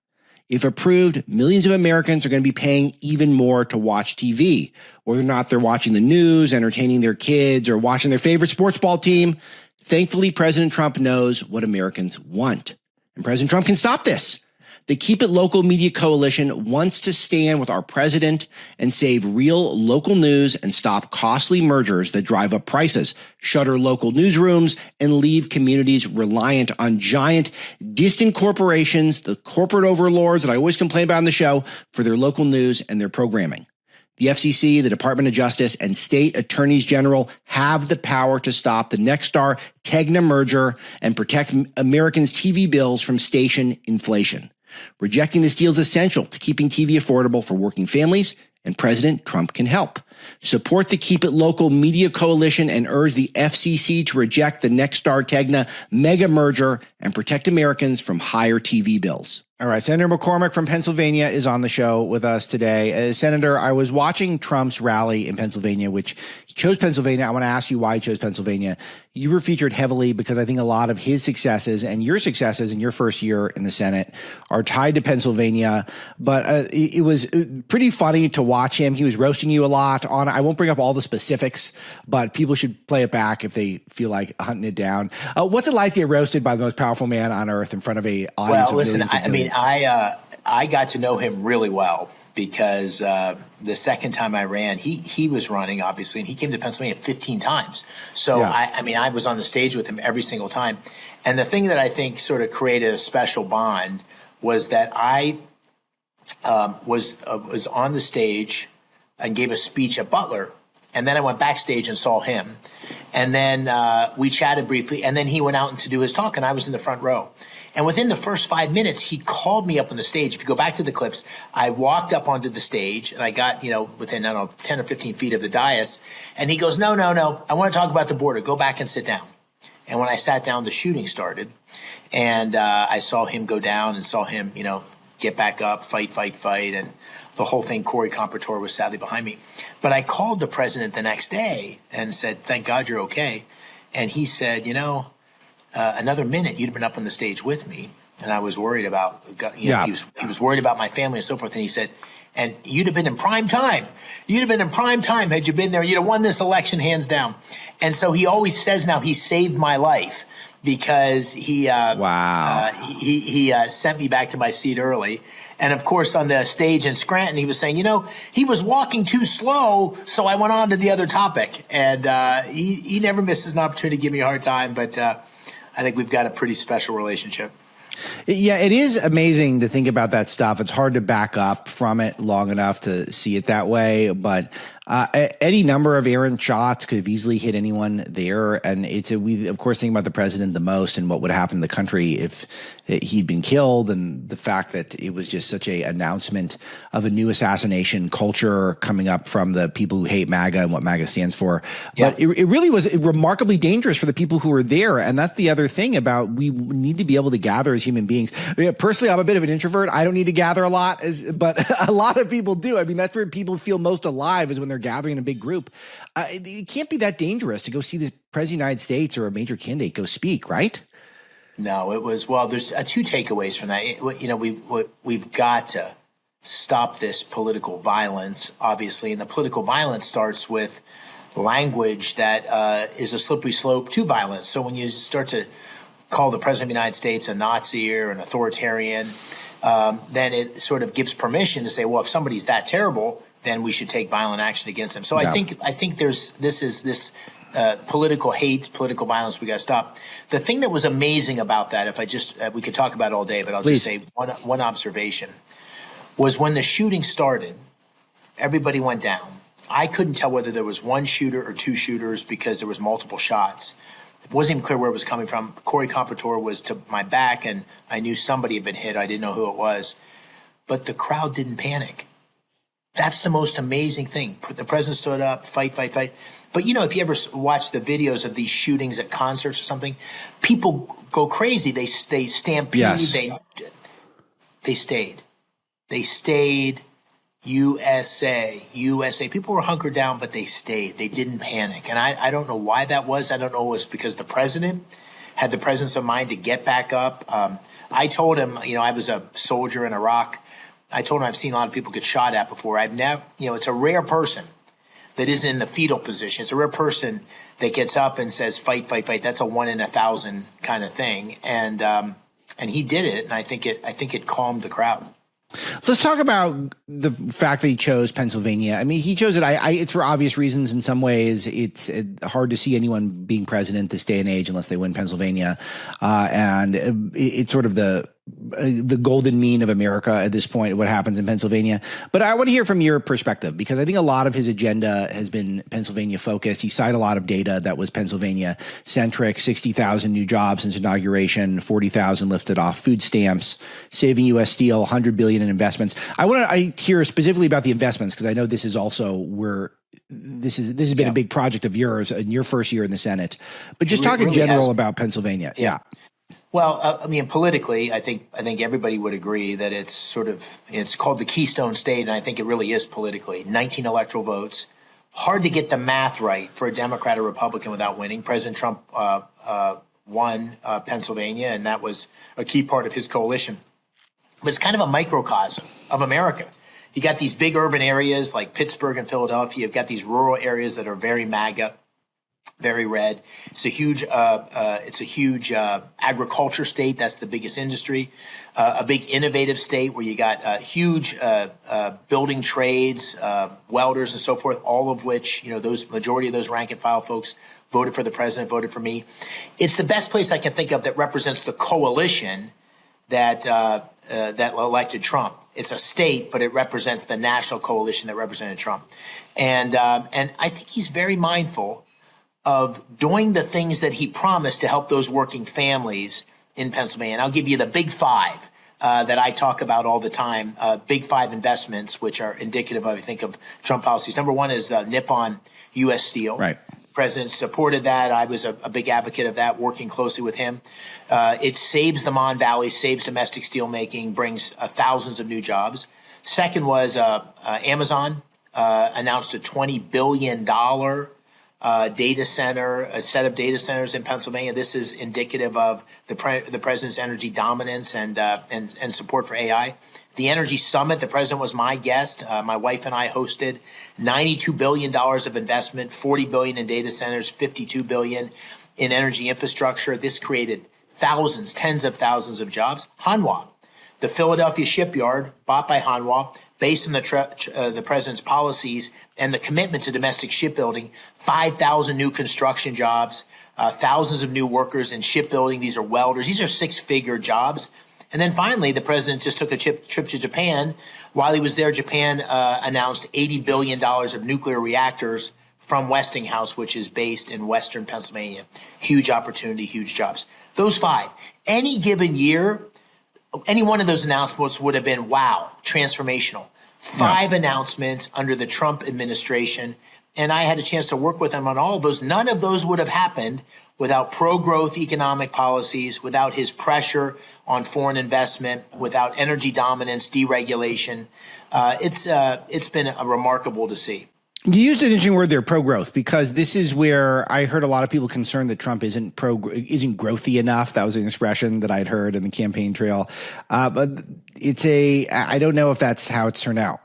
If approved, millions of Americans are going to be paying even more to watch TV. Whether or not they're watching the news, entertaining their kids, or watching their favorite sports ball team, thankfully, President Trump knows what Americans want. And President Trump can stop this. The Keep It Local Media Coalition wants to stand with our president and save real local news and stop costly mergers that drive up prices, shutter local newsrooms, and leave communities reliant on giant, distant corporations, the corporate overlords that I always complain about on the show, for their local news and their programming. The FCC, the Department of Justice, and state attorneys general have the power to stop the Nexstar-Tegna merger and protect Americans' TV bills from station inflation. Rejecting this deal is essential to keeping TV affordable for working families, and President Trump can help. Support the Keep It Local Media Coalition and urge the FCC to reject the Nexstar-Tegna mega merger and protect Americans from higher TV bills. All right, Senator McCormick from Pennsylvania is on the show with us today. Senator, I was watching Trump's rally in Pennsylvania, which he chose Pennsylvania. I want to ask you why he chose Pennsylvania. You were featured heavily because I think a lot of his successes and your successes in your first year in the Senate are tied to Pennsylvania. But it was pretty funny to watch him. He was roasting you a lot on it. I won't bring up all the specifics, but people should play it back if they feel like hunting it down. What's it like to get roasted by the most powerful man on earth in front of a audience of millions of millions? I got to know him really well because the second time I ran, he was running, obviously, and he came to Pennsylvania 15 times. So, yeah. I was on the stage with him every single time. And the thing that I think sort of created a special bond was that I was on the stage and gave a speech at Butler. And then I went backstage and saw him. And then we chatted briefly. And then he went out to do his talk, and I was in the front row. And within the first 5 minutes, he called me up on the stage. If you go back to the clips, I walked up onto the stage, and I got, within, 10 or 15 feet of the dais. And he goes, no, I want to talk about the border. Go back and sit down. And when I sat down, the shooting started. And I saw him go down and saw him, get back up, fight. And the whole thing, Corey Comprador was sadly behind me. But I called the president the next day and said, thank God you're okay. And he said, another minute, you'd have been up on the stage with me. And I was worried about, he was worried about my family and so forth. And he said, and you'd have been in prime time. You'd have been in prime time had you been there. You'd have won this election hands down. And so he always says now he saved my life because he sent me back to my seat early. And of course, on the stage in Scranton, he was saying, he was walking too slow, so I went on to the other topic. And he never misses an opportunity to give me a hard time, but I think we've got a pretty special relationship. Yeah, it is amazing to think about that stuff. It's hard to back up from it long enough to see it that way, but any number of errant shots could have easily hit anyone there. And we, of course, think about the president the most and what would happen to the country if he'd been killed, and the fact that it was just such a announcement of a new assassination culture coming up from the people who hate MAGA and what MAGA stands for. Yeah. But it really was remarkably dangerous for the people who were there. And that's the other thing about, we need to be able to gather as human beings. Personally, I'm a bit of an introvert. I don't need to gather a lot, but a lot of people do. I mean, that's where people feel most alive, is when they're gathering in a big group. It can't be that dangerous to go see the president of the United States or a major candidate go speak, right? No, it was, well, there's two takeaways from that. We've got to stop this political violence, obviously. And the political violence starts with language that is a slippery slope to violence. So when you start to call the president of the United States a Nazi or an authoritarian, then it sort of gives permission to say, well, if somebody's that terrible, then we should take violent action against them. So no. I think there's this political hate, political violence we got to stop. The thing that was amazing about that, if I just we could talk about it all day, but I'll just say one observation, was when the shooting started, everybody went down. I couldn't tell whether there was one shooter or two shooters because there was multiple shots. It wasn't even clear where it was coming from. Corey Comprador was to my back, and I knew somebody had been hit. I didn't know who it was. But the crowd didn't panic. That's the most amazing thing. The president stood up, fight. But, if you ever watch the videos of these shootings at concerts or something, people go crazy. They stampede. Yes. They stayed. They stayed. USA. People were hunkered down, but they stayed. They didn't panic. And I don't know why that was. I don't know if it was because the president had the presence of mind to get back up. I told him, I was a soldier in Iraq. I told him I've seen a lot of people get shot at before. I've never, it's a rare person that isn't in the fetal position. It's a rare person that gets up and says, fight. That's a 1 in 1,000 kind of thing. And he did it. And I think it calmed the crowd. Let's talk about the fact that he chose Pennsylvania. I mean, he chose it. It's for obvious reasons. In some ways, it's hard to see anyone being president this day and age unless they win Pennsylvania. And it's sort of the golden mean of America at this point, what happens in Pennsylvania. But I want to hear from your perspective, because I think a lot of his agenda has been Pennsylvania focused. He cited a lot of data that was Pennsylvania centric: 60,000 new jobs since inauguration, 40,000 lifted off food stamps, saving U.S. Steel, $100 billion in investments. I hear specifically about the investments, because I know this is also where this has been a big project of yours in your first year in the Senate. But just talk in general about Pennsylvania. Yeah. Well, politically, I think everybody would agree that it's called the Keystone State, and I think it really is politically. 19 electoral votes. Hard to get the math right for a Democrat or Republican without winning. President Trump won Pennsylvania, and that was a key part of his coalition. But it's kind of a microcosm of America. You got these big urban areas like Pittsburgh and Philadelphia. You've got these rural areas that are very MAGA, very red. It's a huge agriculture state. That's the biggest industry. A big innovative state where you got huge building trades, welders and so forth, all of which, majority of those rank and file folks voted for the president, voted for me. It's the best place I can think of that represents the coalition that elected Trump. It's a state, but it represents the national coalition that represented Trump. And I think he's very mindful of doing the things that he promised to help those working families in Pennsylvania. And I'll give you the big five that I talk about all the time, big five investments, which are indicative, I think, of Trump policies. Number one is Nippon U.S. Steel. Right. The president supported that. I was a big advocate of that, working closely with him. It saves the Mon Valley, saves domestic steelmaking, brings thousands of new jobs. Second was Amazon announced a $20 billion data center, a set of data centers in Pennsylvania. This is indicative of the president's energy dominance and support for AI. The Energy Summit, the president was my guest. My wife and I hosted. $92 billion of investment, $40 billion in data centers, $52 billion in energy infrastructure. This created thousands, tens of thousands of jobs. Hanwha, the Philadelphia shipyard, bought by Hanwha, based on the president's policies and the commitment to domestic shipbuilding, 5,000 new construction jobs, thousands of new workers in shipbuilding. These are welders. These are six-figure jobs. And then finally, the president just took a trip to Japan. While he was there, Japan announced $80 billion of nuclear reactors from Westinghouse, which is based in Western Pennsylvania. Huge opportunity, huge jobs. Those five. Any given year, any one of those announcements would have been, wow, transformational. Five announcements under the Trump administration. And I had a chance to work with him on all of those. None of those would have happened without pro-growth economic policies, without his pressure on foreign investment, without energy dominance, deregulation. It's been remarkable to see. You used an interesting word there, pro-growth, because this is where I heard a lot of people concerned that Trump isn't growthy enough. That was an expression that I'd heard in the campaign trail. But I don't know if that's how it's turned out.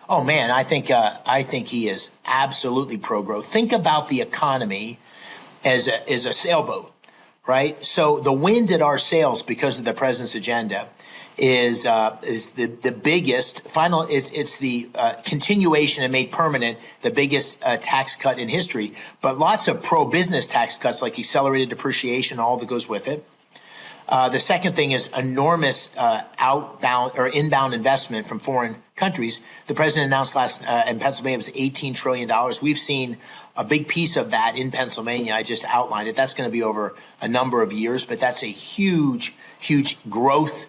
Oh man, I think he is absolutely pro-growth. Think about the economy as a sailboat, right? So the wind at our sails because of the president's agenda is the biggest final. It's the continuation and made permanent the biggest tax cut in history. But lots of pro-business tax cuts like accelerated depreciation, all that goes with it. The second thing is enormous outbound or inbound investment from foreign countries. The president announced in Pennsylvania it was $18 trillion. We've seen a big piece of that in Pennsylvania. I just outlined it. That's going to be over a number of years, but that's a huge, huge growth.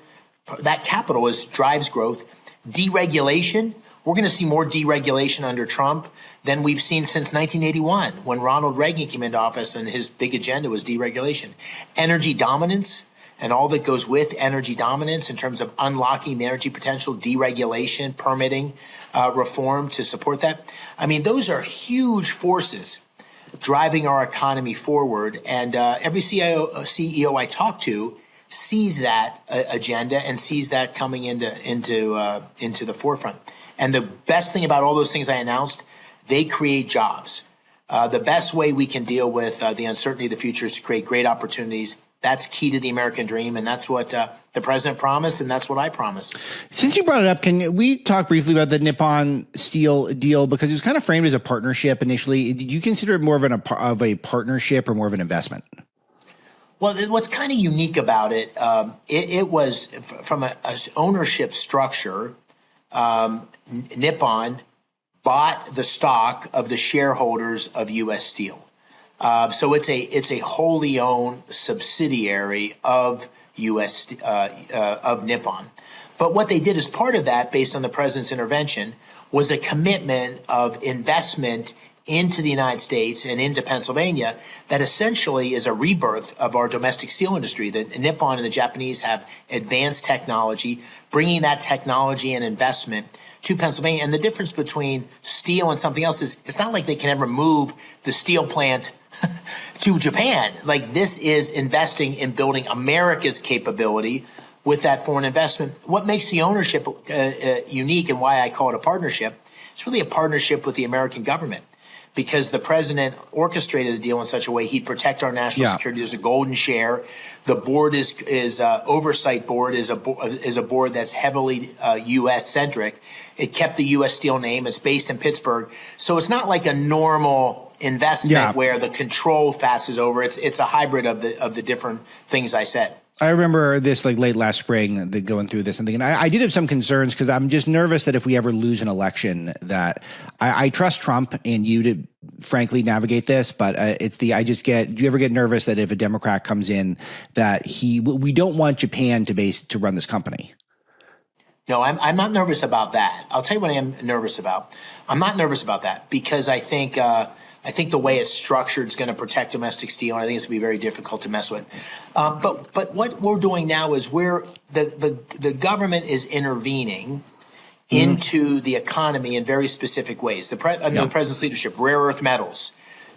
That capital drives growth. Deregulation. We're going to see more deregulation under Trump than we've seen since 1981 when Ronald Reagan came into office and his big agenda was deregulation. Energy dominance and all that goes with energy dominance in terms of unlocking the energy potential, deregulation, permitting, reform to support that. I mean, those are huge forces driving our economy forward. And every CEO I talk to sees that agenda and sees that coming into the forefront. And the best thing about all those things I announced, they create jobs. The best way we can deal with the uncertainty of the future is to create great opportunities. That's key to the American dream, and that's what the president promised, and that's what I promised. Since you brought it up, can we talk briefly about the Nippon Steel deal? Because it was kind of framed as a partnership initially. Did you consider it more of a partnership or more of an investment? Well, what's kind of unique about it, it was from an ownership structure. Nippon bought the stock of the shareholders of U.S. Steel. So it's a wholly owned subsidiary of U.S. Of Nippon. But what they did as part of that, based on the president's intervention, was a commitment of investment into the United States and into Pennsylvania that essentially is a rebirth of our domestic steel industry. The Nippon and the Japanese have advanced technology, bringing that technology and investment to Pennsylvania. And the difference between steel and something else is it's not like they can ever move the steel plant to Japan. Like, this is investing in building America's capability with that foreign investment. What makes the ownership unique and why I call it a partnership, it's really a partnership with the American government. Because the president orchestrated the deal in such a way he'd protect our national security. There's a golden share. The board is oversight board is a board that's heavily U.S. centric. It kept the U.S. Steel name. It's based in Pittsburgh, so it's not like a normal investment where the control passes over. It's a hybrid of the different things I said. I remember this like late last spring, going through this and thinking I did have some concerns because I'm just nervous that if we ever lose an election, that I trust Trump and you to frankly navigate this, but do you ever get nervous that if a Democrat comes in that we don't want Japan to run this company? No, I'm not nervous about that. I'll tell you what I am nervous about. I'm not nervous about that because I think the way it's structured is going to protect domestic steel, and I think it's going to be very difficult to mess with. But what we're doing now is the government is intervening into the economy in very specific ways. Under the president's leadership, rare earth metals,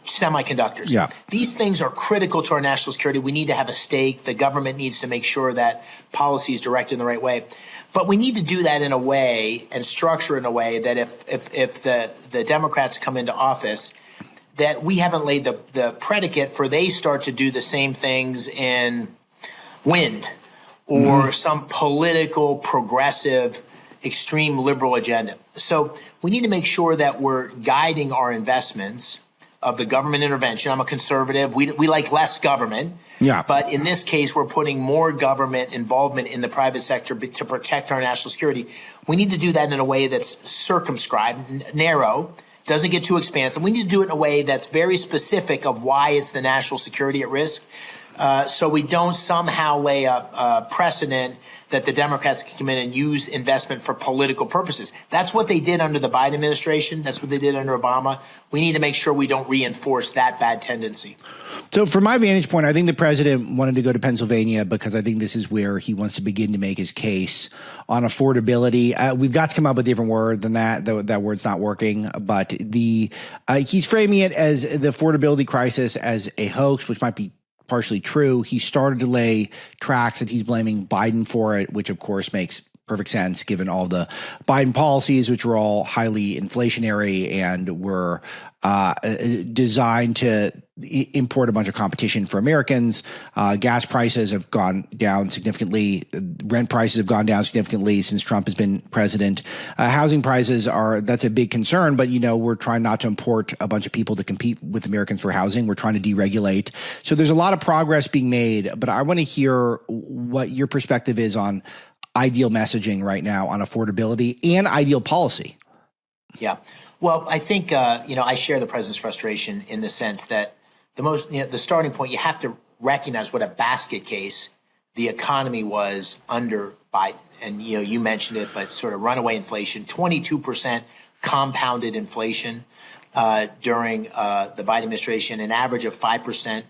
semiconductors. Yeah. These things are critical to our national security. We need to have a stake. The government needs to make sure that policy is directed in the right way. But we need to do that in a way and structure in a way that if the Democrats come into office, that we haven't laid the predicate for they start to do the same things in wind or some political progressive extreme liberal agenda. So we need to make sure that we're guiding our investments of the government intervention. I'm a conservative. We like less government. Yeah. But in this case, we're putting more government involvement in the private sector to protect our national security. We need to do that in a way that's circumscribed, narrow, doesn't get too expansive. We need to do it in a way that's very specific of why it's the national security at risk. So we don't somehow lay a precedent that the Democrats can come in and use investment for political purposes. That's what they did under the Biden administration. That's what they did under Obama. We need to make sure we don't reinforce that bad tendency. So from my vantage point, I think the president wanted to go to Pennsylvania because I think this is where he wants to begin to make his case on affordability. We've got to come up with a different word than that. That word's not working. But he's framing it as the affordability crisis as a hoax, which might be partially true. He started to lay tracks that he's blaming Biden for it, which of course makes perfect sense given all the Biden policies, which were all highly inflationary and were designed to import a bunch of competition for Americans. Gas prices have gone down significantly. Rent prices have gone down significantly since Trump has been president. Housing prices that's a big concern, but we're trying not to import a bunch of people to compete with Americans for housing. We're trying to deregulate. So there's a lot of progress being made, but I want to hear what your perspective is on ideal messaging right now on affordability and ideal policy. Yeah. Well, I think, I share the president's frustration in the sense that the starting point, you have to recognize what a basket case the economy was under Biden. And, you mentioned it, but sort of runaway inflation, 22% compounded inflation during the Biden administration, an average of 5%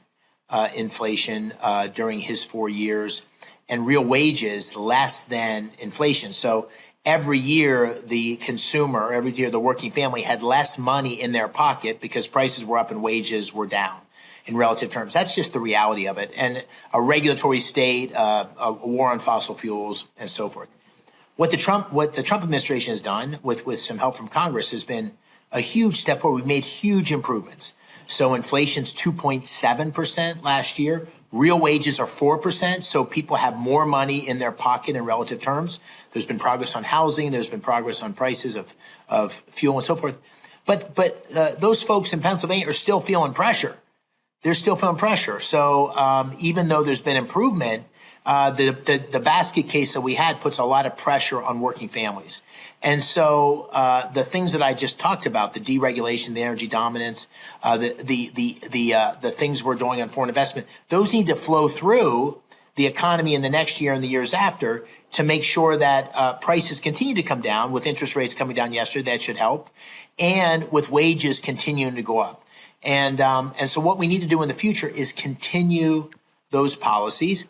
inflation during his 4 years, and real wages less than inflation. So every year, the consumer, every year, the working family had less money in their pocket because prices were up and wages were down in relative terms. That's just the reality of it. And a regulatory state, a war on fossil fuels, and so forth. What the Trump administration has done with some help from Congress has been a huge step forward. We've made huge improvements. So inflation's 2.7% last year. Real wages are 4%, so people have more money in their pocket in relative terms. There's been progress on housing. There's been progress on prices of fuel and so forth. But those folks in Pennsylvania are still feeling pressure. They're still feeling pressure. So even though there's been improvement, the basket case that we had puts a lot of pressure on working families. And so the things that I just talked about, the deregulation, the energy dominance, the things we're doing on foreign investment, those need to flow through the economy in the next year and the years after to make sure that prices continue to come down. With interest rates coming down yesterday, that should help, and with wages continuing to go up. And so what we need to do in the future is continue those policies.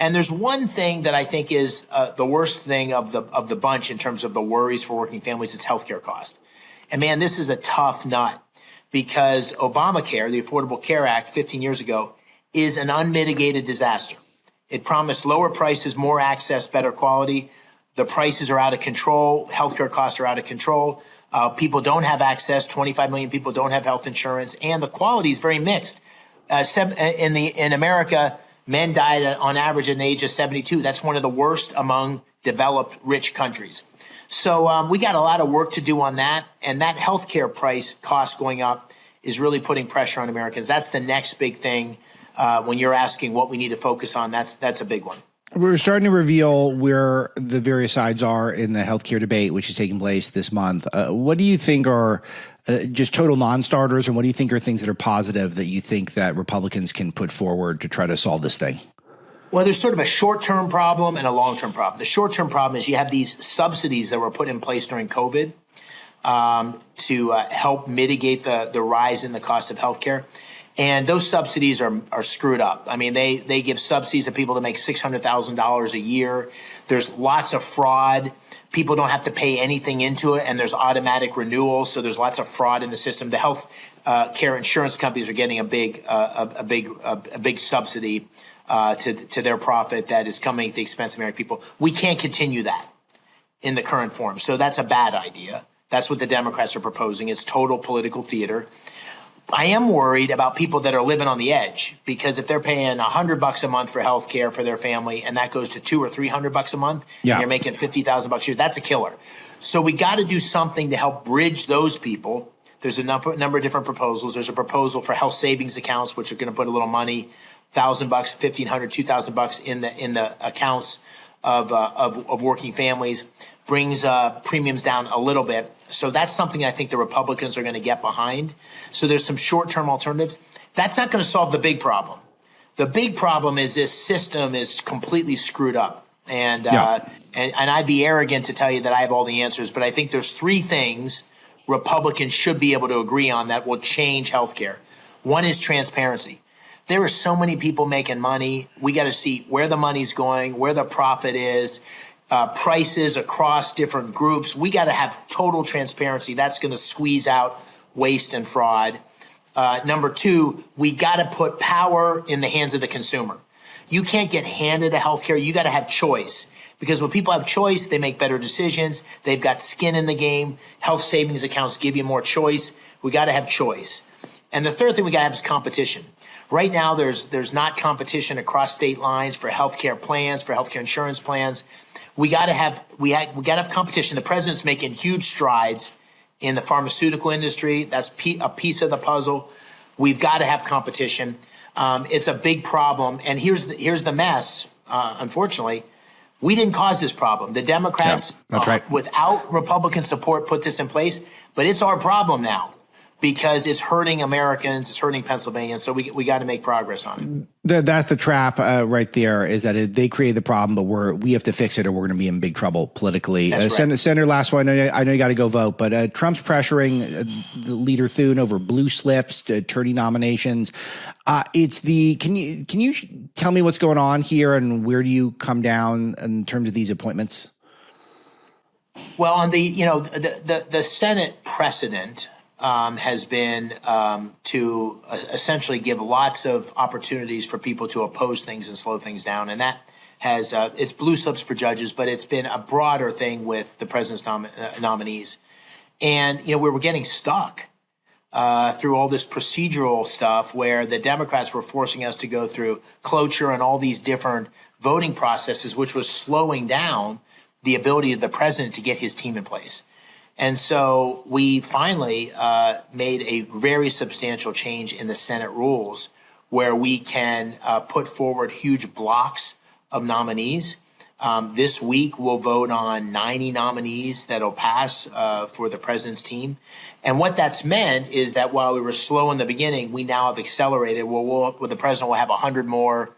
And there's one thing that I think is the worst thing of the bunch in terms of the worries for working families. It's healthcare cost. And man, this is a tough nut because Obamacare, the Affordable Care Act 15 years ago, is an unmitigated disaster. It promised lower prices, more access, better quality. The prices are out of control. Healthcare costs are out of control. People don't have access. 25 million people don't have health insurance. And the quality is very mixed. In America, men died on average at an age of 72. That's one of the worst among developed, rich countries. So we got a lot of work to do on that. And that healthcare price cost going up is really putting pressure on Americans. That's the next big thing. When you're asking what we need to focus on, that's a big one. We're starting to reveal where the various sides are in the healthcare debate, which is taking place this month. What do you think are just total non-starters, and what do you think are things that are positive that you think that Republicans can put forward to try to solve this thing? Well, there's sort of a short-term problem and a long-term problem. The short-term problem is you have these subsidies that were put in place during COVID to help mitigate the rise in the cost of healthcare. And those subsidies are screwed up. I mean, they give subsidies to people that make $600,000 a year. There's lots of fraud. People don't have to pay anything into it, and there's automatic renewals. So there's lots of fraud in the system. The health care insurance companies are getting a big subsidy to their profit that is coming at the expense of American people. We can't continue that in the current form. So that's a bad idea. That's what the Democrats are proposing. It's total political theater. I am worried about people that are living on the edge, because if they're paying $100 a month for health care for their family and that goes to $200 or $300 a month, and you're making $50,000 a year, that's a killer. So we got to do something to help bridge those people. There's a number of different proposals. There's a proposal for health savings accounts, which are going to put a little money, $1,000, $1,500, $2,000 in the accounts of working families. Brings premiums down a little bit. So that's something I think the Republicans are going to get behind. So there's some short-term alternatives. That's not going to solve the big problem. The big problem is this system is completely screwed up. And I'd be arrogant to tell you that I have all the answers, but I think there's 3 things Republicans should be able to agree on that will change healthcare. One is transparency. There are so many people making money. We got to see where the money's going, where the profit is, prices across different groups. We got to have total transparency. That's going to squeeze out waste and fraud. Number 2, we got to put power in the hands of the consumer. You can't get handed a healthcare. You got to have choice, because when people have choice, they make better decisions. They've got skin in the game. Health savings accounts give you more choice. We got to have choice. And the third thing we got to have is competition. Right now, there's not competition across state lines for healthcare plans, for healthcare insurance plans. We got to have competition. The president's making huge strides in the pharmaceutical industry. That's a piece of the puzzle. We've got to have competition. It's a big problem. And here's the mess. Unfortunately, we didn't cause this problem. The Democrats, without Republican support, put this in place. But it's our problem now, because it's hurting Americans, it's hurting Pennsylvanians. So we got to make progress on it. That's the trap right there, is that they created the problem, but we have to fix it, or we're going to be in big trouble politically. Senator, last one, I know you got to go vote, but Trump's pressuring the leader Thune over blue slips to attorney nominations. Can you tell me what's going on here, and where do you come down in terms of these appointments? Well, on the Senate precedent has been to essentially give lots of opportunities for people to oppose things and slow things down. And that has it's blue slips for judges, but it's been a broader thing with the president's nominees. And, we were getting stuck through all this procedural stuff where the Democrats were forcing us to go through cloture and all these different voting processes, which was slowing down the ability of the president to get his team in place. And so we finally made a very substantial change in the Senate rules, where we can put forward huge blocks of nominees. This week, we'll vote on 90 nominees that'll pass for the president's team. And what that's meant is that while we were slow in the beginning, we now have accelerated. The president will have 100 more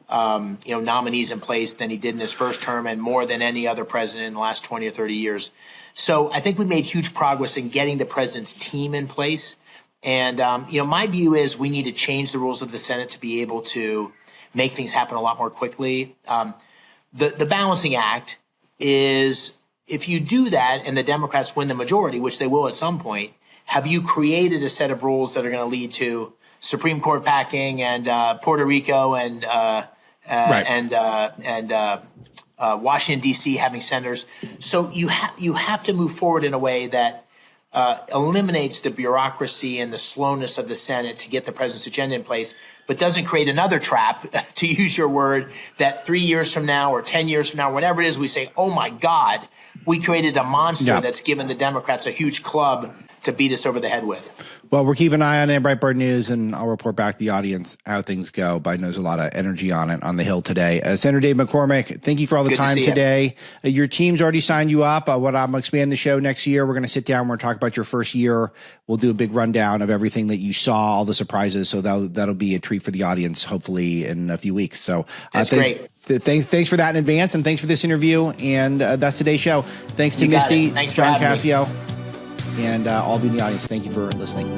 nominees in place than he did in his first term, and more than any other president in the last 20 or 30 years. So I think we made huge progress in getting the president's team in place. And, my view is we need to change the rules of the Senate to be able to make things happen a lot more quickly. The balancing act is, if you do that and the Democrats win the majority, which they will at some point, have you created a set of rules that are going to lead to Supreme Court packing and Puerto Rico and Washington, D.C. having senators? So you have to move forward in a way that eliminates the bureaucracy and the slowness of the Senate to get the president's agenda in place, but doesn't create another trap, to use your word, that 3 years from now or 10 years from now, whenever it is, we say, oh my God, we created a monster that's given the Democrats a huge club to beat us over the head with. Well, we're keeping an eye on it, Breitbart News, and I'll report back to the audience how things go. But I know there's a lot of energy on it on the Hill today. Senator Dave McCormick, thank you for all the time today. Your team's already signed you up. I'm going to expand the show next year. We're going to sit down. We're going to talk about your first year. We'll do a big rundown of everything that you saw, all the surprises. So that'll be a treat for the audience, hopefully in a few weeks. So that's great. Thanks for that in advance, and thanks for this interview. And that's today's show. Thanks to Misty, Thanks John for having Cassio. And all of you in the audience, thank you for listening.